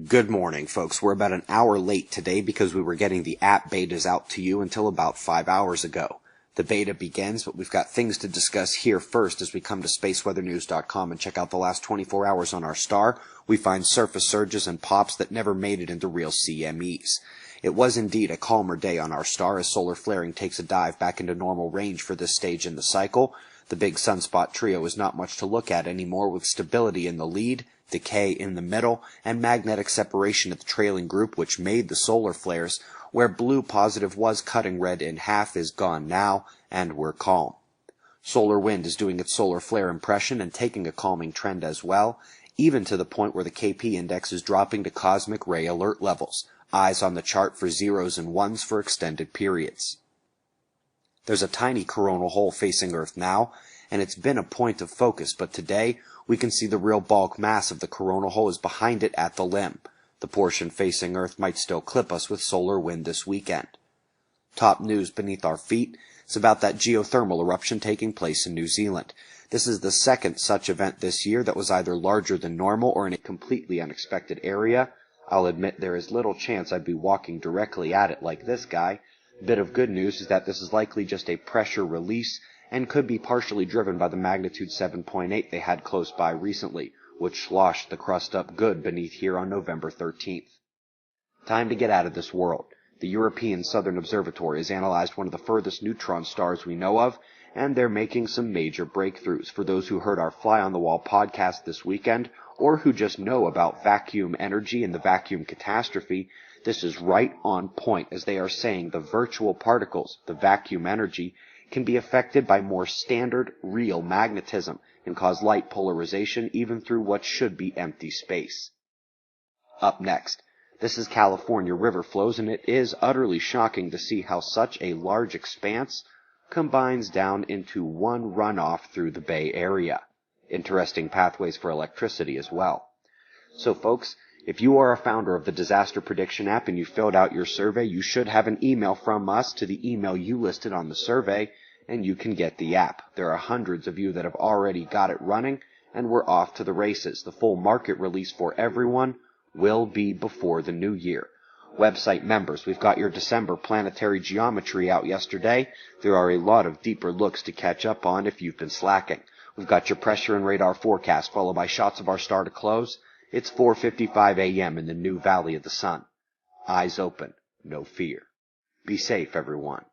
Good morning, folks. We're about an hour late today because we were getting the app betas out to you until about 5 hours ago. The beta begins, but we've got things to discuss here first as we come to spaceweathernews.com and check out the last 24 hours on our star. We find surface surges and pops that never made it into real CMEs. It was indeed a calmer day on our star as solar flaring takes a dive back into normal range for this stage in the cycle. The big sunspot trio is not much to look at anymore, with stability in the lead, decay in the middle, and magnetic separation at the trailing group, which made the solar flares. Where blue positive was cutting red in half is gone now, and we're calm. Solar wind is doing its solar flare impression and taking a calming trend as well, even to the point where the KP index is dropping to cosmic ray alert levels. Eyes on the chart for zeros and ones for extended periods. There's a tiny coronal hole facing Earth now, and it's been a point of focus, but today we can see the real bulk mass of the coronal hole is behind it at the limb. The portion facing Earth might still clip us with solar wind this weekend. Top news beneath our feet is about that geothermal eruption taking place in New Zealand. This is the second such event this year that was either larger than normal or in a completely unexpected area. I'll admit there is little chance I'd be walking directly at it like this guy. Bit of good news is that this is likely just a pressure release and could be partially driven by the magnitude 7.8 they had close by recently, which sloshed the crust up good beneath here on November 13th. Time to get out of this world. The European Southern Observatory has analyzed one of the furthest neutron stars we know of, and they're making some major breakthroughs. For those who heard our Fly on the Wall podcast this weekend, or who just know about vacuum energy and the vacuum catastrophe, this is right on point, as they are saying the virtual particles, the vacuum energy, can be affected by more standard, real magnetism and cause light polarization even through what should be empty space. Up next, this is California river flows, and it is utterly shocking to see how such a large expanse combines down into one runoff through the Bay Area. Interesting pathways for electricity as well. So folks, if you are a founder of the Disaster Prediction app and you filled out your survey, you should have an email from us to the email you listed on the survey, and you can get the app. There are hundreds of you that have already got it running, and we're off to the races. The full market release for everyone will be before the new year. Website members, we've got your December planetary geometry out yesterday. There are a lot of deeper looks to catch up on if you've been slacking. We've got your pressure and radar forecast, followed by shots of our star to close. It's 4:55 a.m. in the new Valley of the Sun. Eyes open, no fear. Be safe, everyone.